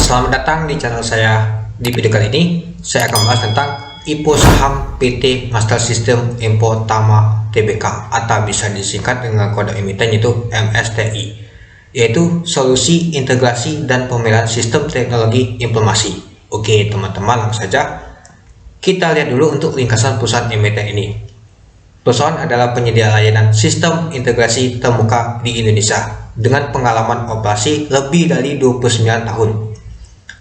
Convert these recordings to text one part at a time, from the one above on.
Selamat datang di channel saya. Di video kali ini saya akan bahas tentang IPO saham PT Master System Info Tama Tbk atau bisa disingkat dengan kode emiten yaitu MSTI, yaitu Solusi Integrasi dan Pemeliharaan Sistem Teknologi Informasi. Oke teman-teman, langsung saja kita lihat dulu untuk ringkasan perusahaan emiten ini. Perusahaan adalah penyedia layanan sistem integrasi termuka di Indonesia dengan pengalaman operasi lebih dari 29 tahun.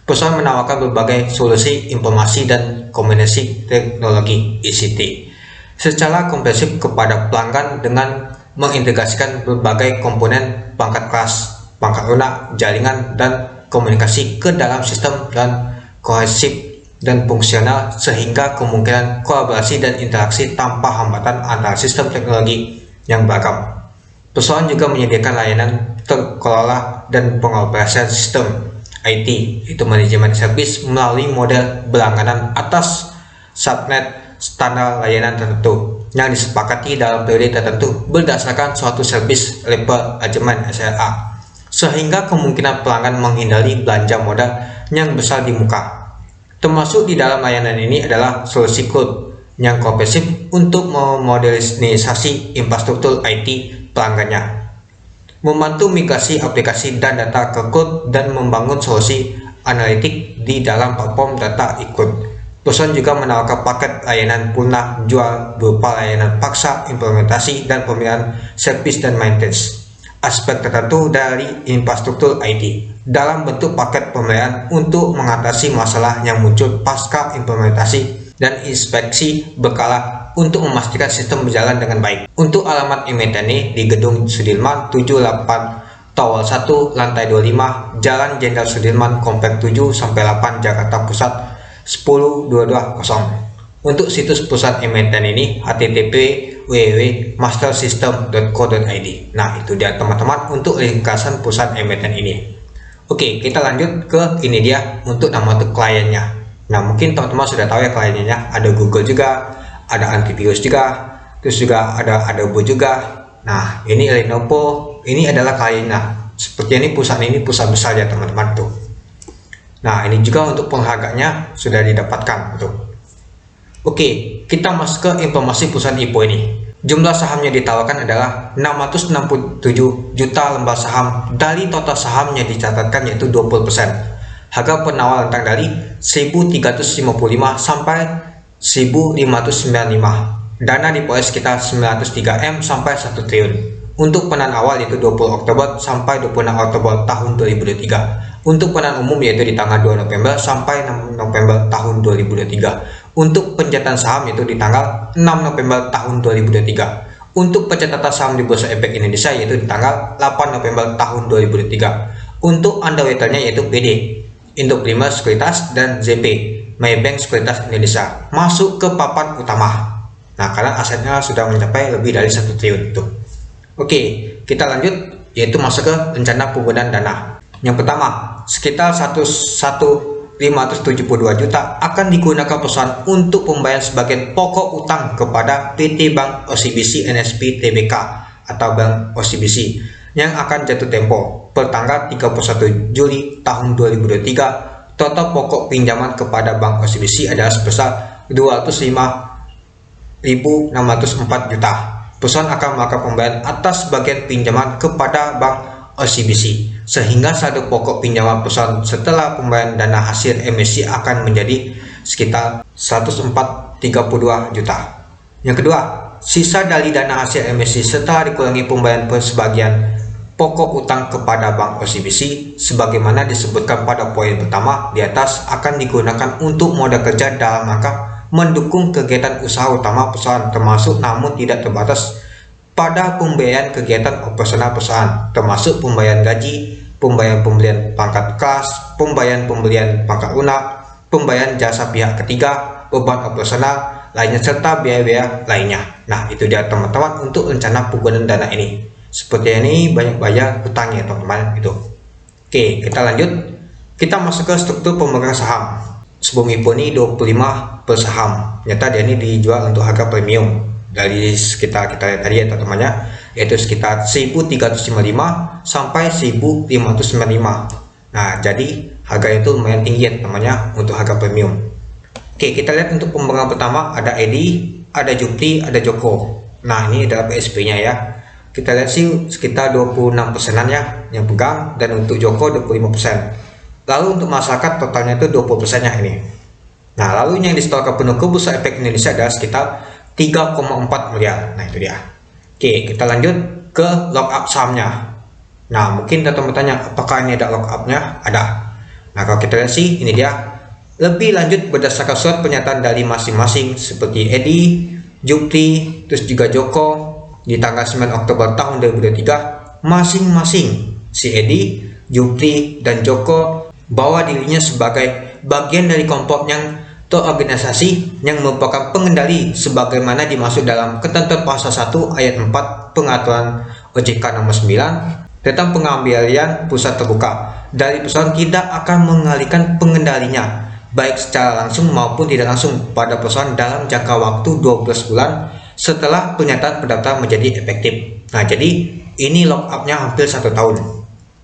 Perusahaan menawarkan berbagai solusi informasi dan komunikasi teknologi ICT secara komprehensif kepada pelanggan dengan mengintegrasikan berbagai komponen perangkat keras, perangkat lunak, jaringan, dan komunikasi ke dalam sistem dan kohesif dan fungsional sehingga kemungkinan kolaborasi dan interaksi tanpa hambatan antara sistem teknologi yang beragam. Perusahaan juga menyediakan layanan terkelola dan pengoperasian sistem IT, itu manajemen servis melalui model berlangganan atas subnet standar layanan tertentu yang disepakati dalam periode tertentu berdasarkan suatu service level agreement SLA, sehingga kemungkinan pelanggan menghindari belanja modal yang besar di muka. Termasuk di dalam layanan ini adalah solusi cloud yang komprehensif untuk memodernisasi infrastruktur IT pelanggannya, membantu migrasi aplikasi dan data ke cloud, dan membangun solusi analitik di dalam platform data cloud. Perusahaan juga menawarkan paket layanan punah jual berupa layanan paksa, implementasi, dan pemilihan service dan maintenance aspek tertentu dari infrastruktur IT dalam bentuk paket pemeliharaan untuk mengatasi masalah yang muncul pasca implementasi dan inspeksi berkala untuk memastikan sistem berjalan dengan baik. Untuk alamat emiten ini di Gedung Sudirman 78 Tower 1 lantai 25 Jalan Jenderal Sudirman Komplek 7-8 Jakarta Pusat 10220. Untuk situs perusahaan emiten ini http://www.mastersystem.co.id. Nah, itu dia teman-teman untuk ringkasan perusahaan emiten ini. Oke, kita lanjut ke ini dia untuk nama untuk kliennya. Nah, mungkin teman-teman sudah tahu ya kliennya, ada Google juga, ada antivirus juga, terus juga ada Adobe juga. Nah, ini Lenovo, ini adalah kliennya. Seperti ini perusahaan besar ya teman-teman tuh. Nah, ini juga untuk penghargaannya sudah didapatkan tuh. Oke, kita masuk ke informasi perusahaan IPO ini. Jumlah sahamnya ditawarkan adalah 667 juta lembar saham dari total sahamnya dicatatkan yaitu 20%. Harga penawar rentang dari 1.355 sampai 1.595. Dana diperoleh sekitar 903 M sampai 1 triliun. Untuk penahan awal yaitu 20 Oktober sampai 26 Oktober tahun 2023. Untuk penahan umum yaitu di tanggal 2 November sampai 6 November tahun 2023. Untuk pencatatan saham itu di tanggal 6 November tahun 2023. Untuk pencatatan saham di Bursa Efek Indonesia yaitu di tanggal 8 November tahun 2023. Untuk underwriternya yaitu BD, Indo Primer Sekuritas, dan ZP, Maybank Sekuritas Indonesia masuk ke papan utama. Nah, karena asetnya sudah mencapai lebih dari 1 triliun itu. Oke, kita lanjut yaitu masuk ke rencana penggunaan dana. Yang pertama, sekitar 572 juta akan digunakan perusahaan untuk pembayaran sebagian pokok utang kepada PT Bank OCBC NSP Tbk atau Bank OCBC yang akan jatuh tempo per tanggal 31 Juli tahun 2023. Total pokok pinjaman kepada Bank OCBC adalah sebesar 205.604 juta. Perusahaan akan melakukan pembayaran atas sebagian pinjaman kepada Bank OCBC sehingga saldo pokok pinjaman perusahaan setelah pembayaran dana hasil emisi akan menjadi sekitar 104.32 juta. Yang kedua, sisa dari dana hasil emisi setelah dikurangi pembayaran sebagian pokok utang kepada Bank OCBC sebagaimana disebutkan pada poin pertama di atas akan digunakan untuk modal kerja dalam rangka mendukung kegiatan usaha utama perusahaan termasuk namun tidak terbatas pada pembayaran kegiatan operasional perusahaan termasuk pembayaran gaji, pembayaran pembelian pangkat kelas, pembayaran pembelian pangkat lunak, pembayaran jasa pihak ketiga, beban operasional lainnya serta biaya-biaya lainnya. Nah, itu dia teman-teman untuk rencana penggunaan dana ini. Seperti ini banyak bayar hutang ya teman-teman itu. Oke, kita lanjut. Kita masuk ke struktur pemegang saham. Sebelum IPO ini 25 per saham. Ternyata dia ini dijual untuk harga premium dari sekitar kita lihat tadi ya teman-temannya, yaitu sekitar 1.355 sampai 1.595. Nah, jadi Harganya itu lumayan tinggi ya namanya untuk harga premium. Oke, kita lihat untuk pemegang pertama ada Edi, ada Jupri, ada Joko. Nah, ini adalah PSP-nya ya. Kita lihat sih sekitar 26%-an ya yang pegang, dan untuk Joko 25%. Lalu untuk masyarakat totalnya itu 20%-nya ini. Nah, lalu yang disetorkan penuh ke Bursa Efek Indonesia adalah sekitar 3,4 miliar. Nah, itu dia. Oke, kita lanjut ke lockup sahamnya. Nah, mungkin teman-teman bertanya, apakah ini ada lockup-nya? Ada. Nah, kalau kita lihat sih, ini dia. Lebih lanjut berdasarkan surat pernyataan dari masing-masing seperti Edi, Jupri, terus juga Joko di tanggal 9 Oktober tahun 2023, masing-masing si Edi, Jupri, dan Joko bawa dirinya sebagai bagian dari kelompok yang terorganisasi yang merupakan pengendali sebagaimana dimaksud dalam ketentuan pasal 1 ayat 4 pengaturan OJK nomor 9 tentang pengambilan pusat terbuka dari perusahaan tidak akan mengalihkan pengendalinya baik secara langsung maupun tidak langsung pada perusahaan dalam jangka waktu 12 bulan setelah pernyataan pendaftaran menjadi efektif. Nah, jadi ini lock-up-nya hampir 1 tahun.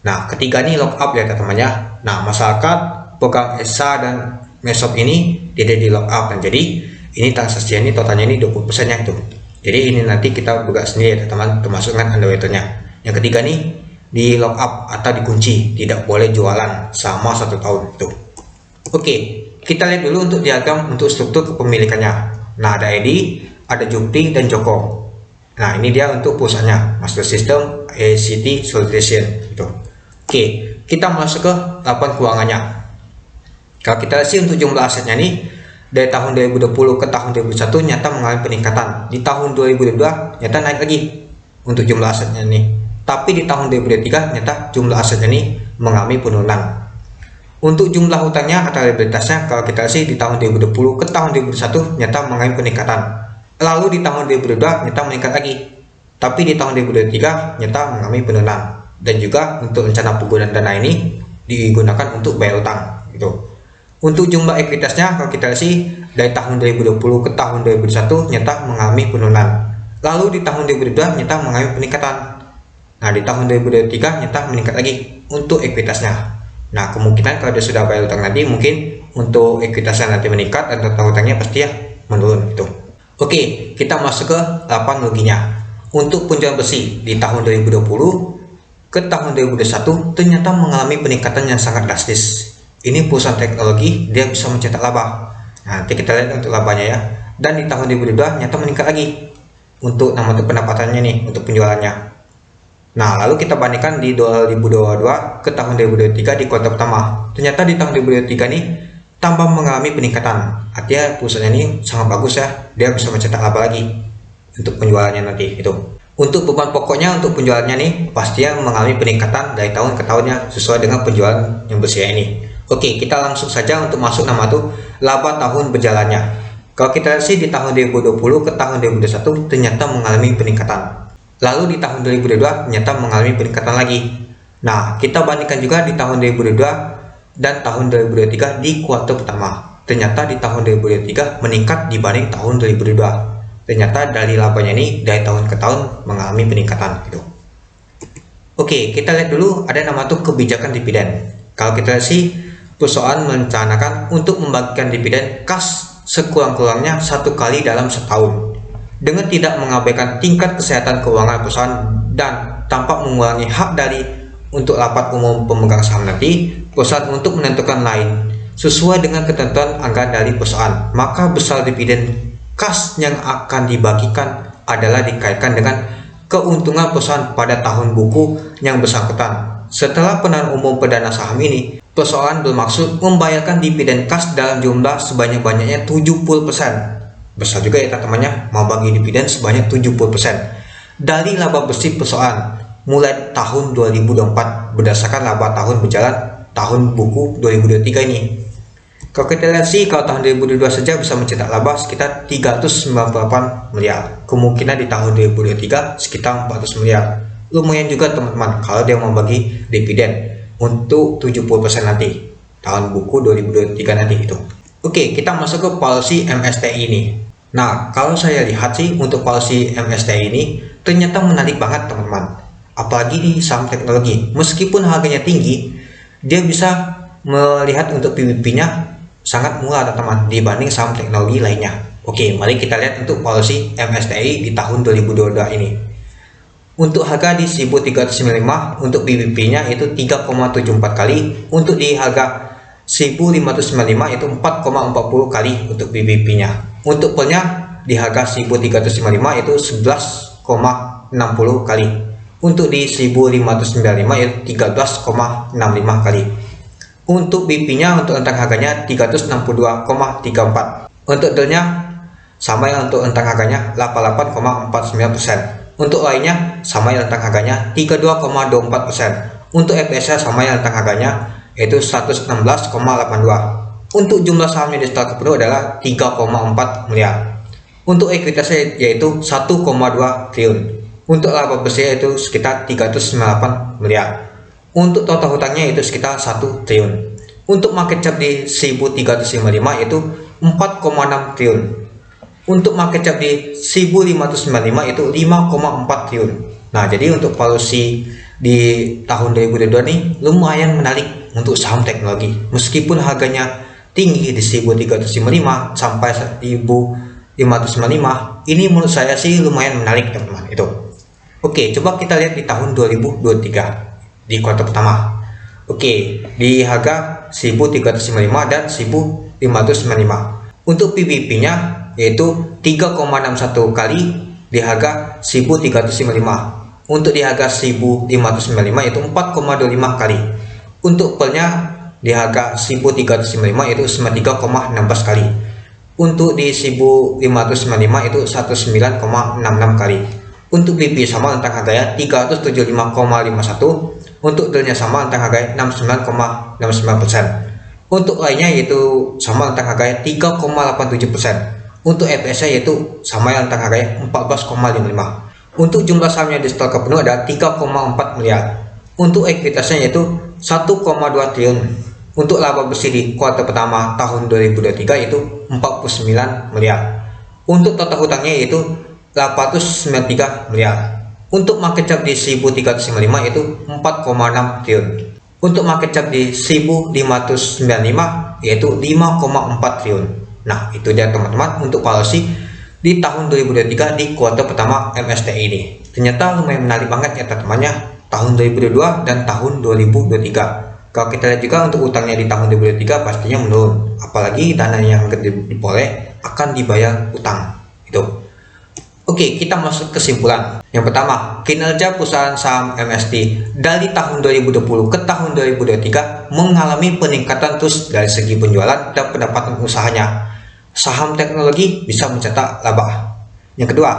Nah, ketiga ini lock-up ya teman-temannya. Nah, masyarakat, program ESA dan Mesop ini tidak di lock-up, dan jadi ini transaksinya ini totalnya ini 20%-nya itu. Jadi ini nanti kita buka sendiri ya teman-teman, termasuk dengan underwriter-nya. Yang ketiga nih di lock-up atau dikunci, tidak boleh jualan selama 1 tahun itu. Oke, kita lihat dulu untuk diagram untuk struktur kepemilikannya. Nah, ada Edi, ada Jupri, dan Joko. Nah, ini dia untuk perusahaannya, Master System ACT Solution itu. Oke, kita masuk ke laporan keuangannya. Kalau kita lihat sih untuk jumlah asetnya nih dari tahun 2020 ke tahun 2021 nyata mengalami peningkatan. Di tahun 2022 nyata naik lagi untuk jumlah asetnya nih. Tapi di tahun 2023 nyata jumlah asetnya nih mengalami penurunan. Untuk jumlah hutangnya atau liabilitasnya kalau kita lihat sih di tahun 2020 ke tahun 2021 nyata mengalami peningkatan. Lalu di tahun 2022 nyata meningkat lagi. Tapi di tahun 2023 nyata mengalami penurunan. Dan juga untuk rencana penggunaan dana ini digunakan untuk bayar utang gitu. Untuk jumlah ekuitasnya kalau kita lihat sih dari tahun 2020 ke tahun 2021 nyata mengalami penurunan. Lalu di tahun 2022 nyata mengalami peningkatan. Nah, di tahun 2023 nyata meningkat lagi untuk ekuitasnya. Nah, kemungkinan kalau dia sudah bayar utang nanti mungkin untuk ekuitasnya nanti meningkat dan total utangnya pasti ya menurun gitu. Oke, kita masuk ke laporan ruginya. Untuk penjualan besi di tahun 2020 ke tahun 2021 ternyata mengalami peningkatan yang sangat drastis. Ini perusahaan teknologi, dia bisa mencetak laba. Nah, nanti kita lihat untuk labanya ya. Dan di tahun 2022 nyata meningkat lagi untuk pendapatannya nih, untuk penjualannya. Nah, lalu kita bandingkan di 2022 ke tahun 2023 di kuartal pertama. Ternyata di tahun 2023 nih tambah mengalami peningkatan. Artinya perusahaan ini sangat bagus ya, dia bisa mencetak laba lagi untuk penjualannya nanti itu. Untuk beban pokoknya untuk penjualannya nih pastinya mengalami peningkatan dari tahun ke tahunnya sesuai dengan penjualan yang bersih ini. Oke, kita langsung saja untuk masuk nama tuh laba tahun berjalannya. Kalau kita lihat sih di tahun 2020 ke tahun 2021 ternyata mengalami peningkatan. Lalu di tahun 2022 ternyata mengalami peningkatan lagi. Nah, kita bandingkan juga di tahun 2022 dan tahun 2023 di kuartal pertama. Ternyata di tahun 2023 meningkat dibanding tahun 2022. Ternyata dari labanya ini dari tahun ke tahun mengalami peningkatan gitu. Oke, kita lihat dulu ada nama tuh kebijakan dividen. Kalau kita lihat sih perusahaan merencanakan untuk membagikan dividen kas sekurang-kurangnya 1 kali dalam setahun dengan tidak mengabaikan tingkat kesehatan keuangan perusahaan dan tanpa mengurangi hak dari untuk rapat umum pemegang saham nanti perusahaan untuk menentukan lain sesuai dengan ketentuan anggaran dari perusahaan. Maka besar dividen kas yang akan dibagikan adalah dikaitkan dengan keuntungan perusahaan pada tahun buku yang bersangkutan. Setelah penawaran umum perdana saham ini, perusahaan bermaksud membayarkan dividen kas dalam jumlah sebanyak-banyaknya 70%. Besar juga ya teman-temannya, mau bagi dividen sebanyak 70% dari laba bersih perusahaan mulai tahun 2024 berdasarkan laba tahun berjalan tahun buku 2023 ini. Kalau kita lihat sih kalau tahun 2022 saja bisa mencetak laba sekitar 398 miliar. Kemungkinan di tahun 2023 sekitar 400 miliar. Lumayan juga teman-teman kalau dia mau bagi dividen untuk 70% nanti tahun buku 2023 nanti itu. Oke, kita masuk ke policy MSTI ini. Nah, kalau saya lihat sih untuk policy MSTI ini ternyata menarik banget teman-teman. Apalagi di saham teknologi, meskipun harganya tinggi, dia bisa melihat untuk PBB-nya sangat murah teman-teman dibanding saham teknologi lainnya. Oke, mari kita lihat untuk policy MSCI di tahun 2022 ini. Untuk harga di 1395 untuk PBB-nya itu 3,74 kali, untuk di harga 1595 itu 4,40 kali untuk PBB-nya. Untuk pelnya di harga 1355 itu 11,60 kali. Untuk di 1595 itu 13,65 kali. Untuk BP-nya untuk rentang harganya 362,34. Untuk delnya sama ya, untuk rentang harganya 88,49%. Untuk lainnya sama ya, rentang harganya 32,24%. Untuk EPS-nya sama ya, rentang harganya yaitu 116,82. Untuk jumlah sahamnya di setelah penuh adalah 3,4 miliar. Untuk ekuitasnya yaitu 1,2 triliun. Untuk laba bersih yaitu sekitar 398 miliar. Untuk total hutangnya itu sekitar 1 triliun. Untuk market cap di 1355 itu 4,6 triliun. Untuk market cap di 1595 itu 5,4 triliun. Nah, jadi untuk policy di tahun 2022 nih lumayan menarik untuk saham teknologi. Meskipun harganya tinggi di 1355 sampai 1595, ini menurut saya sih lumayan menarik teman-teman itu. Oke, coba kita lihat di tahun 2023 di kuartal pertama. Oke, di harga 1355 dan 1595. Untuk PBB-nya yaitu 3,61 kali di harga 1355. Untuk di harga 1595 itu 4,25 kali. Untuk pelnya di harga 1355 itu 3,16 kali. Untuk di 1595 itu 19,66 kali. Untuk BP sama rentang harganya 375,51. Untuk delnya sama rentang harganya 69,69%. Untuk lainnya yaitu sama rentang harganya 3,87%. Untuk EPS-nya yaitu sama rentang harganya 14,55. Untuk jumlah sahamnya di setelah penuh ada 3,4 miliar. Untuk ekuitasnya yaitu 1,2 triliun. Untuk laba bersih di kuartal pertama tahun 2023 itu 49 miliar. Untuk total hutangnya yaitu 893 miliar. Untuk market cap di 1395 itu 4,6 triliun. Untuk market cap di 1595 yaitu 5,4 triliun. Nah, itu dia teman-teman untuk policy di tahun 2023 di kuartal pertama MSCI ini. Ternyata lumayan menarik banget ya teman-temannya tahun 2022 dan tahun 2023. Kalau kita lihat juga untuk utangnya di tahun 2023 pastinya menurun, apalagi dana yang diperoleh akan dibayar utang itu. Oke, kita masuk kesimpulan. Yang pertama, kinerja perusahaan saham MSCI dari tahun 2020 ke tahun 2023 mengalami peningkatan terus dari segi penjualan dan pendapatan usahanya. Saham teknologi bisa mencetak laba. Yang kedua,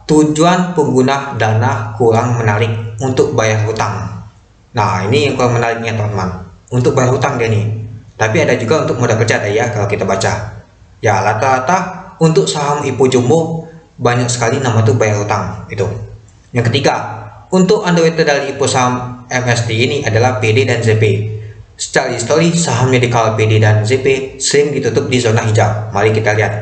tujuan pengguna dana kurang menarik untuk bayar hutang. Nah, ini yang kurang menariknya teman-teman. Untuk bayar hutang dia nih. Tapi ada juga untuk modal kerja ya kalau kita baca. Ya, rata-rata untuk saham IPO Jumbo banyak sekali nama tuh bayar hutang itu. Yang ketiga, untuk underweight dari IPO saham MSCI ini adalah PD dan ZP. Secara histori sahamnya di kala PD dan ZP sering ditutup di zona hijau. Mari kita lihat.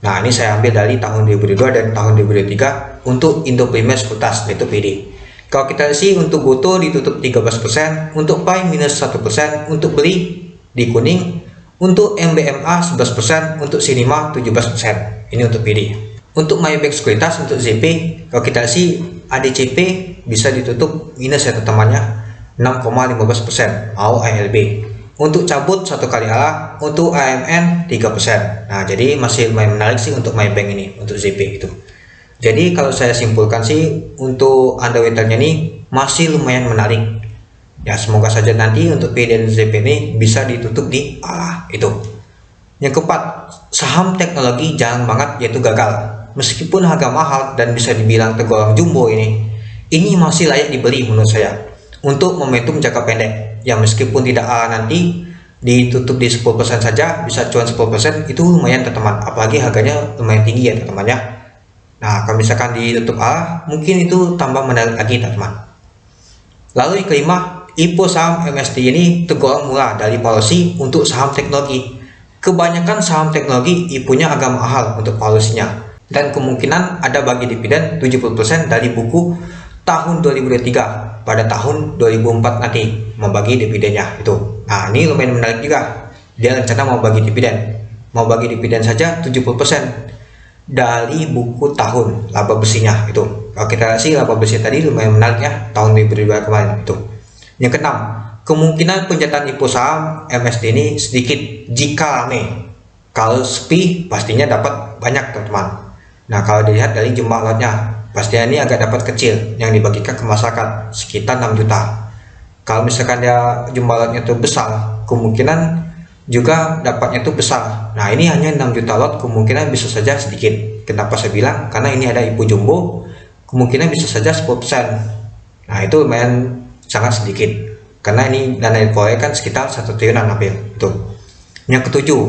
Nah, ini saya ambil dari tahun 2022 dan tahun 2023 untuk Indo Premier Sekuritas yaitu PD. Kalau kita sih untuk Goto ditutup 13%, untuk PAI minus 1%, untuk beli di kuning, untuk MBMA 11%, untuk Sinima 17%. Ini untuk PD. Untuk Maybank Sekuritas untuk ZP, kalau kita sih ADCP bisa ditutup minus ya teman-temannya 6,15%, mau ALB. Untuk cabut satu kali ala, untuk AMN 3%. Nah, jadi masih lumayan menarik sih untuk Maybank ini, untuk ZP itu. Jadi kalau saya simpulkan sih untuk underweight-nya ini masih lumayan menarik. Ya, semoga saja nanti untuk PD dan ZP ini bisa ditutup di ala itu. Yang keempat, saham teknologi jarang banget yaitu gagal. Meskipun harga mahal dan bisa dibilang tergolong jumbo ini masih layak dibeli menurut saya. Untuk momentum jangka pendek, ya meskipun tidak ala nanti ditutup di 10% saja bisa cuan 10%, itu lumayan teman-teman. Apalagi harganya lumayan tinggi ya teman-teman ya. Nah, kalau misalkan ditutup A, mungkin itu tambah menarik lagi teman-teman. Lalu yang kelima, IPO saham MSCI ini tergolong murah dari policy untuk saham teknologi. Kebanyakan saham teknologi IPO-nya agak mahal untuk policy-nya. Dan kemungkinan ada bagi dividen 70% dari buku tahun 2023 pada tahun 2004 nanti membagi dividennya itu. Nah, ini lumayan menarik juga. Dia rencana mau bagi dividen. Mau bagi dividen saja 70% dari buku tahun laba bersihnya itu. Kalau kita lihat sih laba bersih tadi lumayan menarik ya, tahun 2022 kemarin itu. Yang keenam, kemungkinan penjataan IPO saham MSD ini sedikit jika rame. Kalau sepi pastinya dapat banyak teman-teman. Nah, kalau dilihat dari jumlah lotnya, pastinya ini agak dapat kecil yang dibagikan ke masyarakat sekitar 6 juta. Kalau misalkan dia jumlah lotnya itu besar, kemungkinan juga dapatnya itu besar. Nah, ini hanya 6 juta lot, kemungkinan bisa saja sedikit. Kenapa saya bilang? Karena ini ada IPO jumbo, kemungkinan bisa saja 10%. Nah, itu lumayan sangat sedikit. Karena ini dana diproyek kan sekitar 1 triliunan hampir. Itu. Yang ketujuh,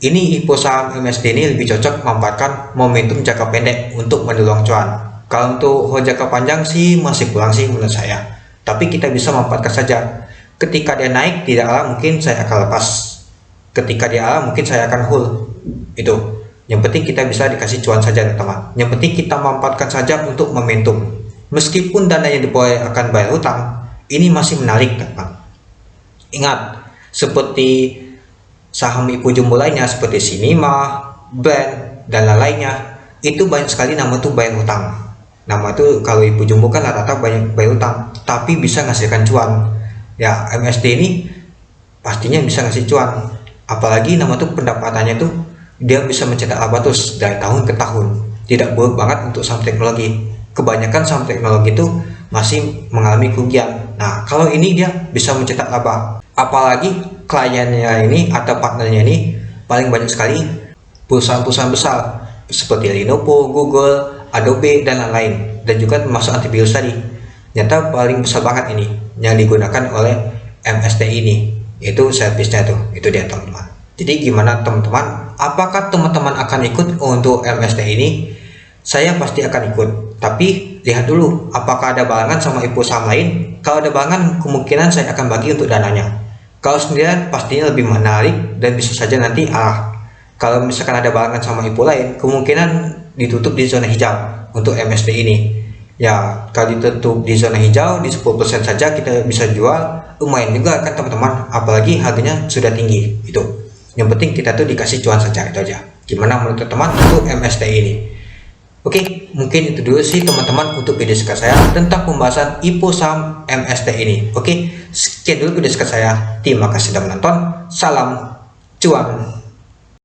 ini IPO saham MSD ini lebih cocok memanfaatkan momentum jangka pendek untuk mendulang cuan. Kalau untuk jangka panjang sih masih kurang sih menurut saya. Tapi kita bisa memanfaatkan saja. Ketika dia naik tidak lama mungkin saya akan lepas. Ketika dia alam mungkin saya akan hold. Itu. Yang penting kita bisa dikasih cuan saja teman. Yang penting kita memanfaatkan saja untuk momentum. Meskipun dana yang diproyek akan bayar hutang, ini masih menarik teman. Ingat, seperti saham IPO jumbo lainnya seperti Sinima, Brand, dan lainnya, itu banyak sekali nama tuh bayar hutang. Nama itu kalau IPO jumbo kan rata-rata banyak bayar hutang, tapi bisa menghasilkan cuan. Ya, MSD ini pastinya bisa ngasih cuan. Apalagi nama tuh pendapatannya tuh dia bisa mencetak laba terus dari tahun ke tahun. Tidak buruk banget untuk saham teknologi. Kebanyakan saham teknologi itu masih mengalami kerugian. Nah, kalau ini dia bisa mencetak laba. Apalagi kliennya ini atau partnernya ini paling banyak sekali perusahaan-perusahaan besar seperti Lenovo, Google, Adobe, dan lain-lain, dan juga termasuk antivirus tadi. Nyata paling besar banget ini yang digunakan oleh MSD ini, yaitu servisnya tuh, itu dia teman-teman. Jadi gimana teman-teman, apakah teman-teman akan ikut untuk MSD ini? Saya pasti akan ikut, tapi lihat dulu apakah ada barengan sama IPO saham lain. Kalau ada barengan, kemungkinan saya akan bagi untuk dananya. Kalau sendirian pastinya lebih menarik dan bisa saja nanti kalau misalkan ada barengan sama IPO lain, kemungkinan ditutup di zona hijau untuk MSD ini. Ya, kalau ditutup di zona hijau di 10% saja kita bisa jual, lumayan juga kan teman-teman, apalagi harganya sudah tinggi. Itu yang penting kita tuh dikasih cuan saja, itu aja. Gimana menurut teman untuk MSD ini? Oke, mungkin itu dulu sih teman-teman untuk video singkat saya tentang pembahasan IPO saham MSD ini. Oke, sekian dulu video singkat saya. Terima kasih sudah menonton. Salam cuan.